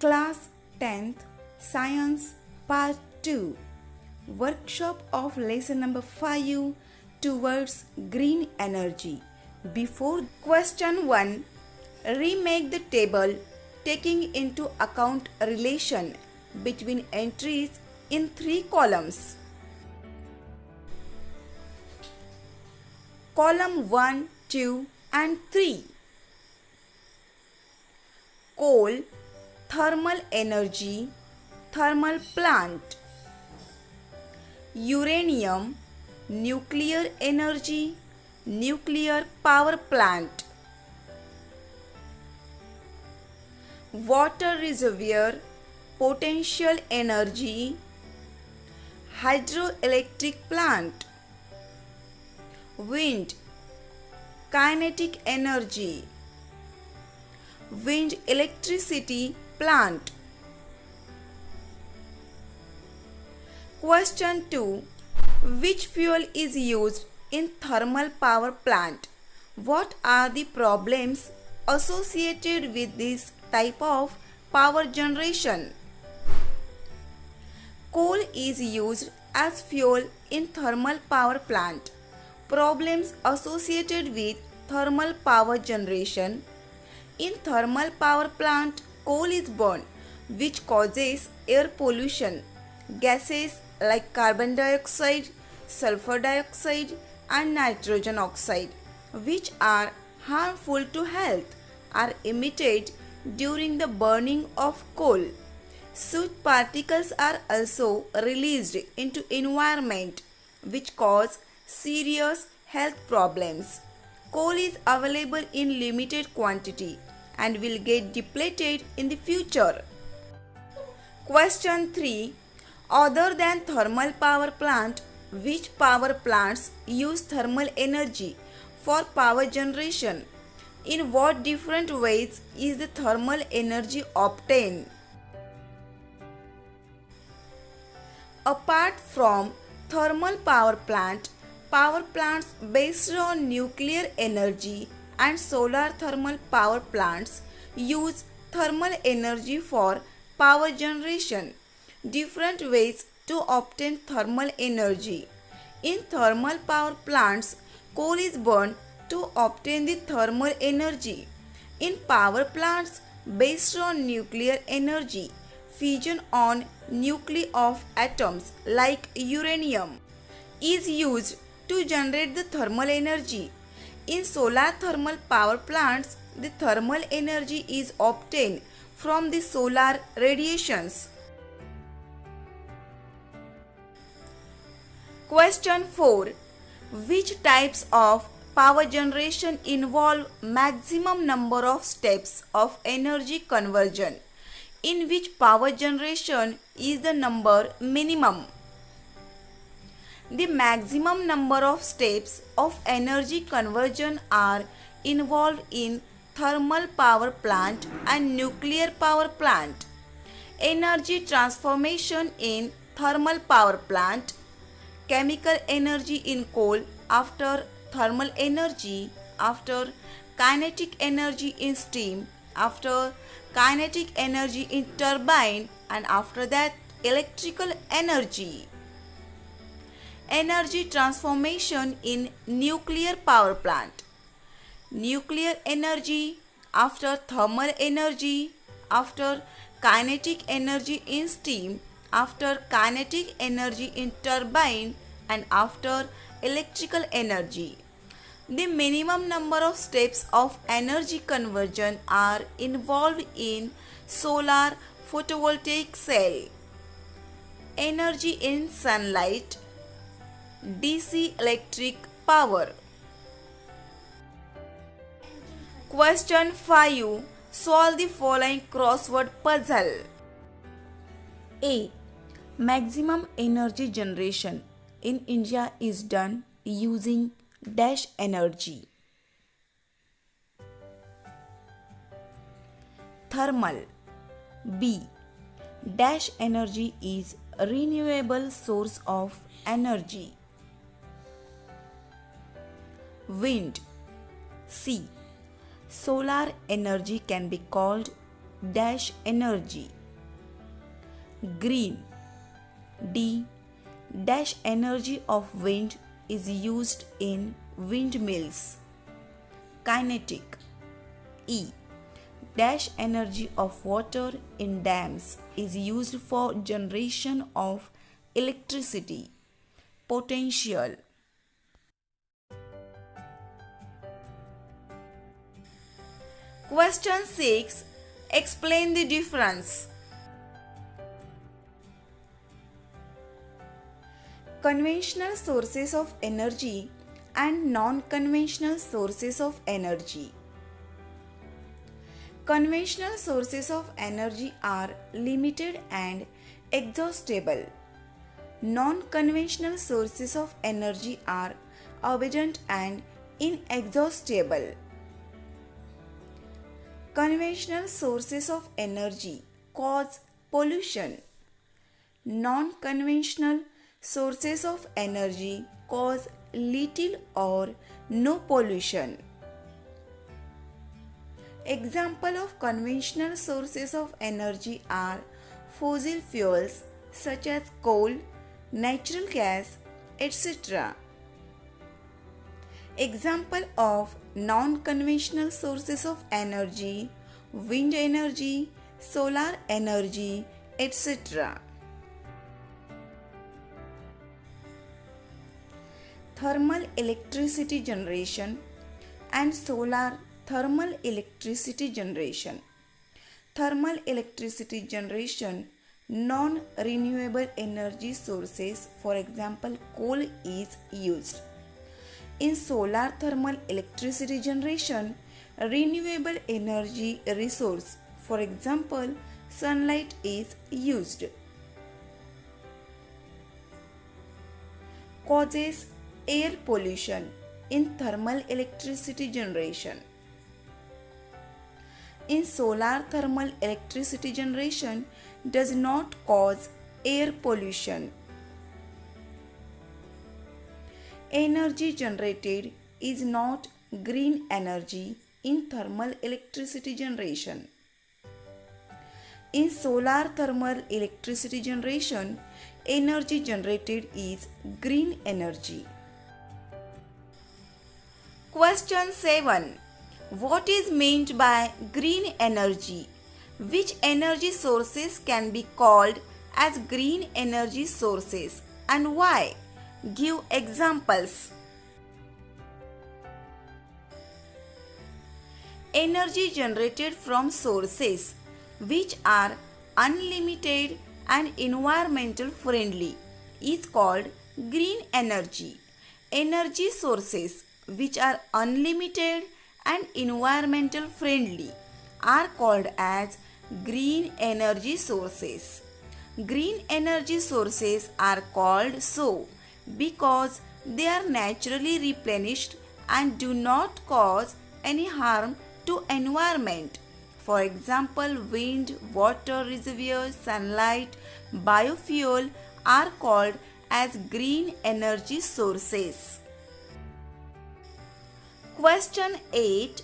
Class 10th Science Part 2 Workshop of Lesson number 5 towards Green Energy. Before question 1, remake the table taking into account relation between entries in 3 columns. Column 1, 2 and 3. Coal, thermal energy, thermal plant. Uranium, nuclear energy, nuclear power plant. Water reservoir, potential energy, hydroelectric plant. Wind, kinetic energy, wind electricity plant. Question 2. Which fuel is used in thermal power plant? What are the problems associated with this type of power generation? Coal is used as fuel in thermal power plant. Problems associated with thermal power generation. In thermal power plant, coal is burned, which causes air pollution. Gases like carbon dioxide, sulfur dioxide and nitrogen oxide, which are harmful to health, are emitted during the burning of coal. Soot particles are also released into environment, which cause serious health problems. Coal is available in limited quantity and will get depleted in the future. Question 3. Other than thermal power plant, which power plants use thermal energy for power generation? In what different ways is the thermal energy obtained? Apart from thermal power plants based on nuclear energy and solar thermal power plants use thermal energy for power generation. Different ways to obtain thermal energy. In thermal power plants, coal is burned to obtain the thermal energy. In power plants based on nuclear energy, fission on nuclei of atoms like uranium is used to generate the thermal energy. In solar thermal power plants, the thermal energy is obtained from the solar radiations. Question 4. Which types of power generation involve maximum number of steps of energy conversion? In which power generation is the number minimum? The maximum number of steps of energy conversion are involved in thermal power plant and nuclear power plant. Energy transformation in thermal power plant. Chemical energy in coal after thermal energy, after kinetic energy in steam, after kinetic energy in turbine, and after that electrical energy. Energy transformation in nuclear power plant. Nuclear energy after thermal energy, after kinetic energy in steam, after kinetic energy in turbine, and after electrical energy. The minimum number of steps of energy conversion are involved in solar photovoltaic cell. Energy in sunlight, DC electric power. Question 5. Solve the following crossword puzzle. A. Maximum energy generation in India is done using dash energy. Thermal. B. Dash energy is a renewable source of energy. Wind. C. Solar energy can be called dash energy. Green. D dash energy of wind is used in windmills. Kinetic. E dash energy of water in dams is used for generation of electricity. Potential. Question 6. Explain the difference. Conventional sources of energy and non-conventional sources of energy. Conventional sources of energy are limited and exhaustible. Non-conventional sources of energy are abundant and inexhaustible. Conventional sources of energy cause pollution. Non-conventional sources of energy cause little or no pollution. Examples of conventional sources of energy are fossil fuels such as coal, natural gas, etc. Example of non-conventional sources of energy: wind energy, solar energy, etc. Thermal electricity generation and solar thermal electricity generation. Thermal electricity generation, non-renewable energy sources, for example coal, is used. In solar thermal electricity generation, renewable energy resource, for example sunlight, is used. Causes air pollution in thermal electricity generation. In solar thermal electricity generation does not cause air pollution. Energy generated is not green energy in thermal electricity generation. In solar thermal electricity generation, energy generated is green energy. Question 7. What is meant by green energy? Which energy sources can be called as green energy sources and why? Give examples. Energy generated from sources which are unlimited and environmental friendly is called green energy. Energy sources which are unlimited and environmental friendly are called as green energy sources. Green energy sources are called so because they are naturally replenished and do not cause any harm to environment. For example, wind, water reservoirs, sunlight, biofuel are called as green energy sources. Question 8.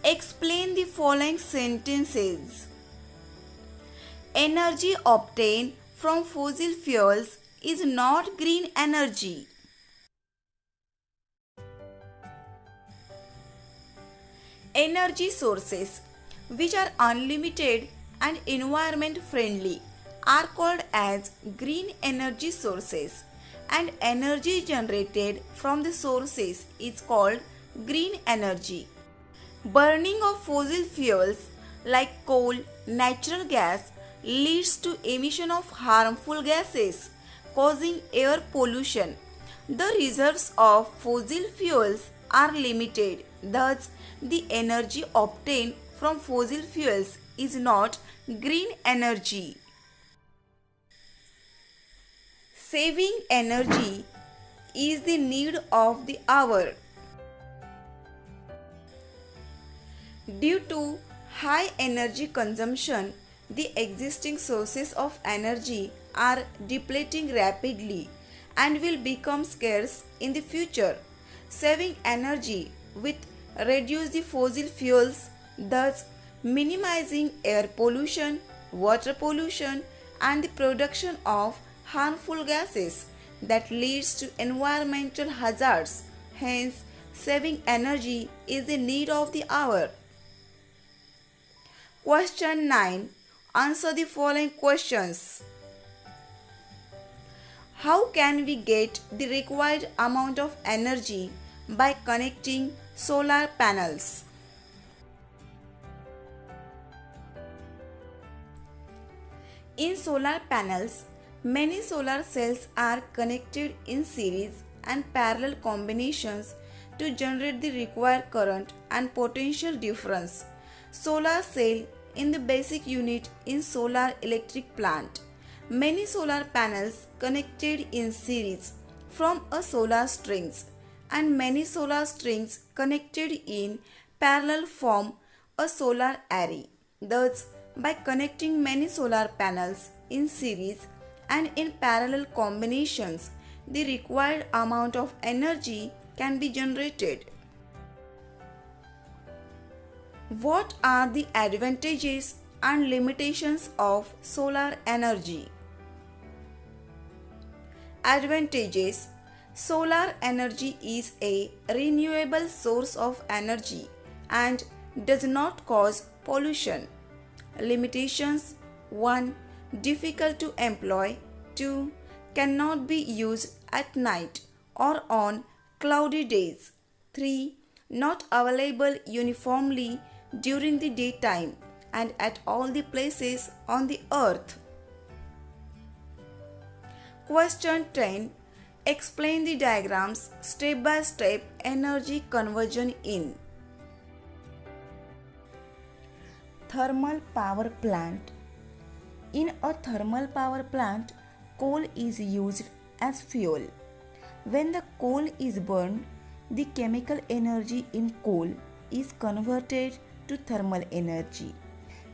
Explain the following sentences. Energy obtained from fossil fuels is not green energy. Energy sources which are unlimited and environment friendly are called as green energy sources, and energy generated from the sources is called green energy. Burning of fossil fuels like coal, natural gas leads to emission of harmful gases, causing air pollution. The reserves of fossil fuels are limited, thus the energy obtained from fossil fuels is not green energy. Saving energy is the need of the hour. Due to high energy consumption, the existing sources of energy are depleting rapidly and will become scarce in the future. Saving energy will reduce the fossil fuels, thus minimizing air pollution, water pollution, and the production of harmful gases that leads to environmental hazards. Hence, saving energy is the need of the hour. Question 9. Answer the following questions. How can we get the required amount of energy by connecting solar panels? In solar panels, many solar cells are connected in series and parallel combinations to generate the required current and potential difference. Solar cell in the basic unit in solar electric plant. Many solar panels connected in series from a solar strings and many solar strings connected in parallel form a solar array. Thus, by connecting many solar panels in series and in parallel combinations, the required amount of energy can be generated. What are the advantages and limitations of solar energy? Advantages. Solar energy is a renewable source of energy and does not cause pollution. Limitations. 1. Difficult to employ. 2. Cannot be used at night or on cloudy days. 3. Not available uniformly during the daytime and at all the places on the earth. Question 10. Explain the diagrams step by step energy conversion in thermal power plant. In a thermal power plant, coal is used as fuel. When the coal is burned, the chemical energy in coal is converted to thermal energy.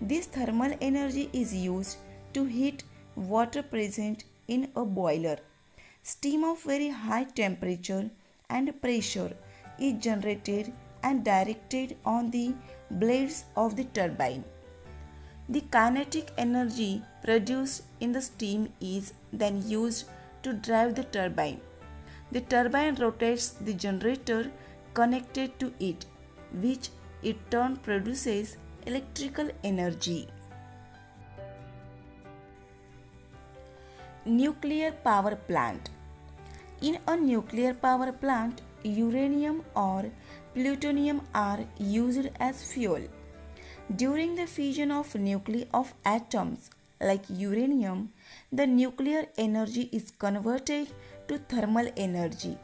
This thermal energy is used to heat water present in a boiler. Steam of very high temperature and pressure is generated and directed on the blades of the turbine. The kinetic energy produced in the steam is then used to drive the turbine. The turbine rotates the generator connected to it, which in turn produces electrical energy. Nuclear power plant. In a nuclear power plant, uranium or plutonium are used as fuel. During the fission of nuclei of atoms like uranium, the nuclear energy is converted to thermal energy.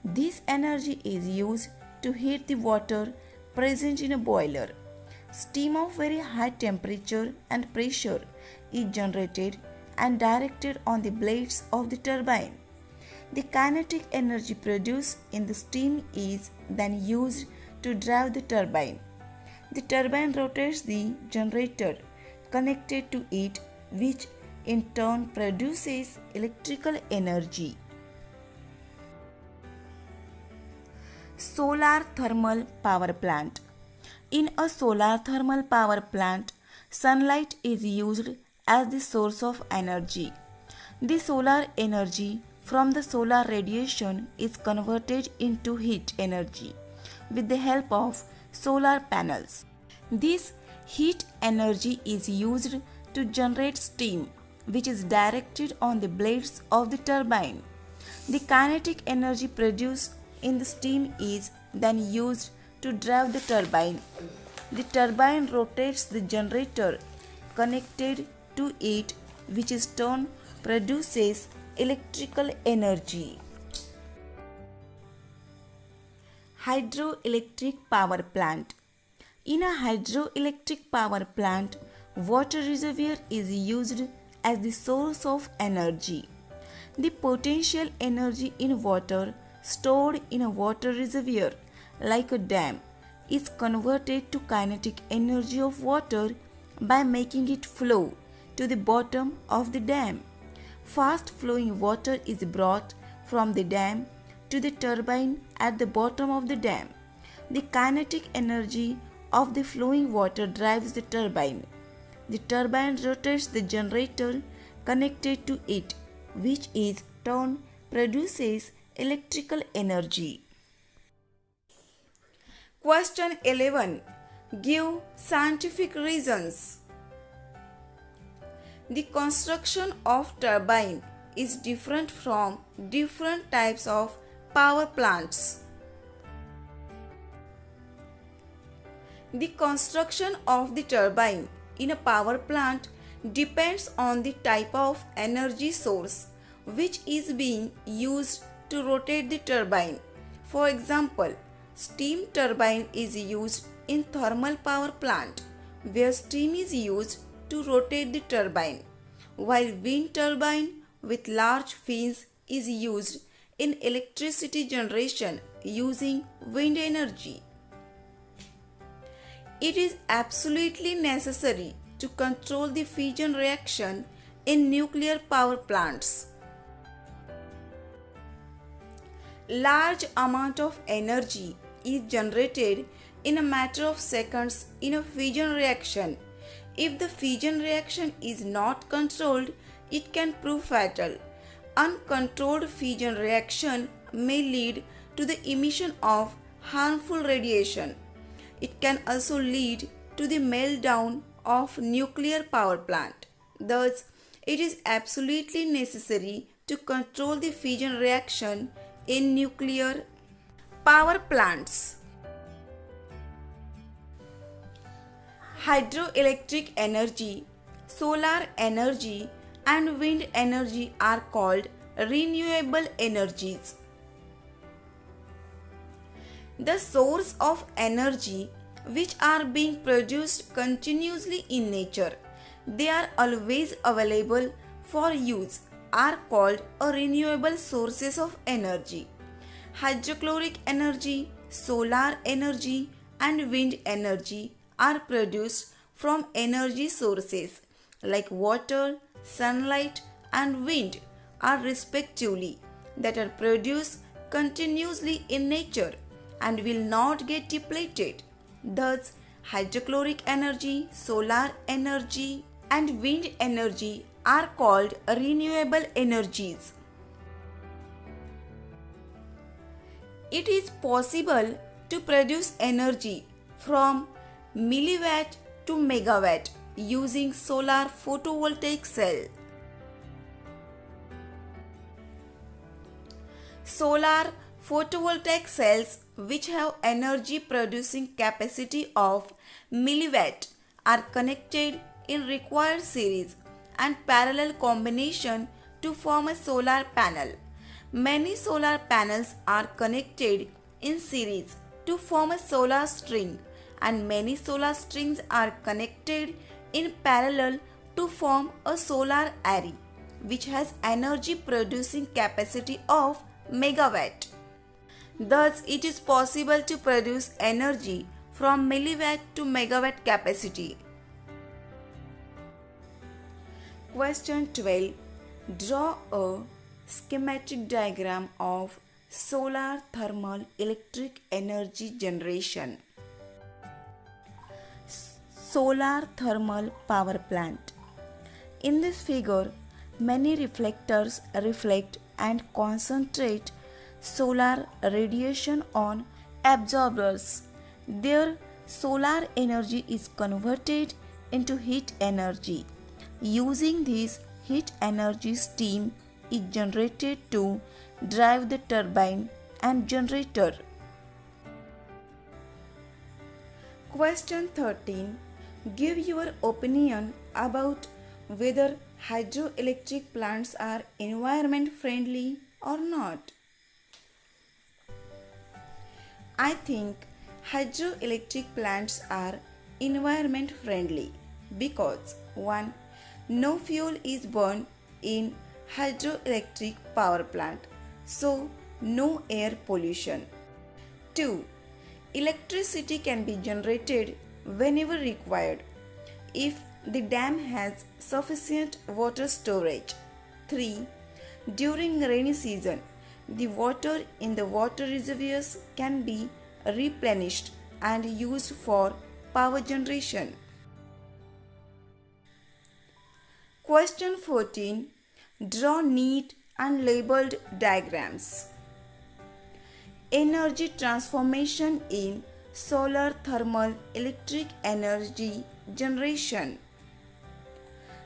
This energy is used to heat the water present in a boiler. Steam of very high temperature and pressure is generated and directed on the blades of the turbine. The kinetic energy produced in the steam is then used to drive the turbine. The turbine rotates the generator connected to it, which in turn produces electrical energy. Solar thermal power plant. In a solar thermal power plant, sunlight is used as the source of energy. The solar energy from the solar radiation is converted into heat energy with the help of solar panels. This heat energy is used to generate steam, which is directed on the blades of the turbine. The kinetic energy produced in the steam is then used to drive the turbine. The turbine rotates the generator connected to it, which in turn produces electrical energy. Hydroelectric power plant. In a hydroelectric power plant, water reservoir is used as the source of energy. The potential energy in water stored in a water reservoir, like a dam, is converted to kinetic energy of water by making it flow to the bottom of the dam. Fast flowing water is brought from the dam to the turbine at the bottom of the dam. The kinetic energy of the flowing water drives the turbine. The turbine rotates the generator connected to it, which in turn produces electrical energy. Question 11. Give scientific reasons. The construction of turbine is different from different types of power plants. The construction of the turbine in a power plant depends on the type of energy source which is being used to rotate the turbine. For example, steam turbine is used in thermal power plant where steam is used to rotate the turbine, while wind turbine with large fins is used in electricity generation using wind energy. It is absolutely necessary to control the fission reaction in nuclear power plants. Large amount of energy is generated in a matter of seconds in a fission reaction. If the fission reaction is not controlled, it can prove fatal. Uncontrolled fission reaction may lead to the emission of harmful radiation. It can also lead to the meltdown of nuclear power plant. Thus, it is absolutely necessary to control the fission reaction in nuclear power plants. Hydroelectric energy, solar energy, and wind energy are called renewable energies. The source of energy which are being produced continuously in nature, they are always available for use, are called a renewable sources of energy. Hydrochloric energy, solar energy, and wind energy are produced from energy sources like water, sunlight, and wind are respectively that are produced continuously in nature and will not get depleted. Thus, hydrochloric energy, solar energy, and wind energy are called renewable energies. It is possible to produce energy from milliwatt to megawatt using solar photovoltaic cell. Solar photovoltaic cells which have energy producing capacity of milliwatt are connected in required series and parallel combination to form a solar panel. Many solar panels are connected in series to form a solar string, and many solar strings are connected in parallel to form a solar array which has energy producing capacity of megawatt. Thus, it is possible to produce energy from milliwatt to megawatt capacity. Question 12. Draw a schematic diagram of solar thermal electric energy generation. Solar thermal power plant. In this figure, many reflectors reflect and concentrate solar radiation on absorbers. Their solar energy is converted into heat energy. Using this heat energy, steam is generated to drive the turbine and generator. Question 13. Give your opinion about whether hydroelectric plants are environment friendly or not. I think hydroelectric plants are environment friendly because 1. No fuel is burned in hydroelectric power plant, so no air pollution. 2. Electricity can be generated whenever required if the dam has sufficient water storage. 3. During rainy season, the water in the water reservoirs can be replenished and used for power generation. Question 14. Draw neat and labeled diagrams. Energy transformation in solar thermal electric energy generation.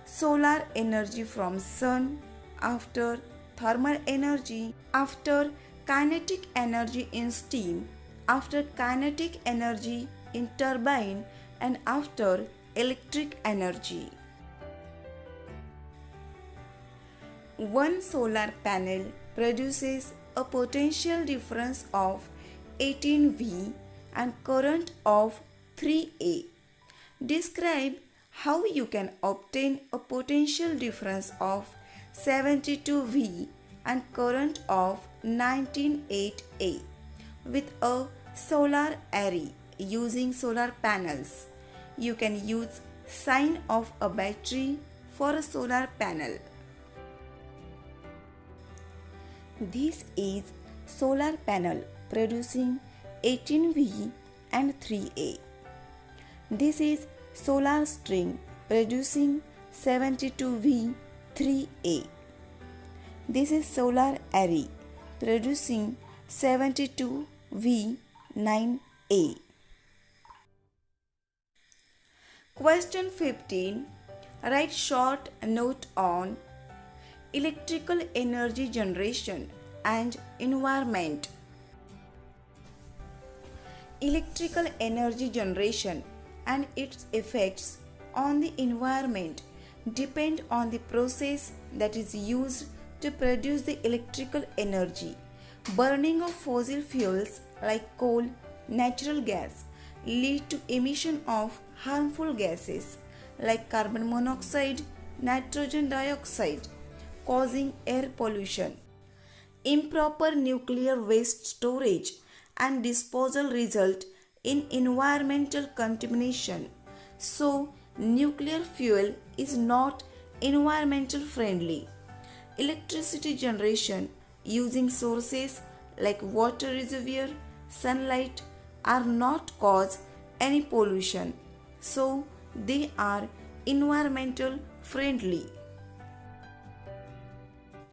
Solar energy from sun, after thermal energy, after kinetic energy in steam, after kinetic energy in turbine, and after electric energy. One solar panel produces a potential difference of 18V and current of 3A. Describe how you can obtain a potential difference of 72V and current of 198A with a solar array using solar panels. You can use sign of a battery for a solar panel. This is solar panel producing 18V and 3A. This is solar string producing 72V 3A. This is solar array producing 72V 9A. Question 15. Write short note on electrical energy generation and environment. Electrical energy generation and its effects on the environment depend on the process that is used to produce the electrical energy. Burning of fossil fuels like coal, natural gas lead to emission of harmful gases like carbon monoxide, nitrogen dioxide, causing air pollution. Improper nuclear waste storage and disposal result in environmental contamination. So, nuclear fuel is not environmental friendly. Electricity generation using sources like water reservoir, sunlight are not cause any pollution. So, they are environmental friendly.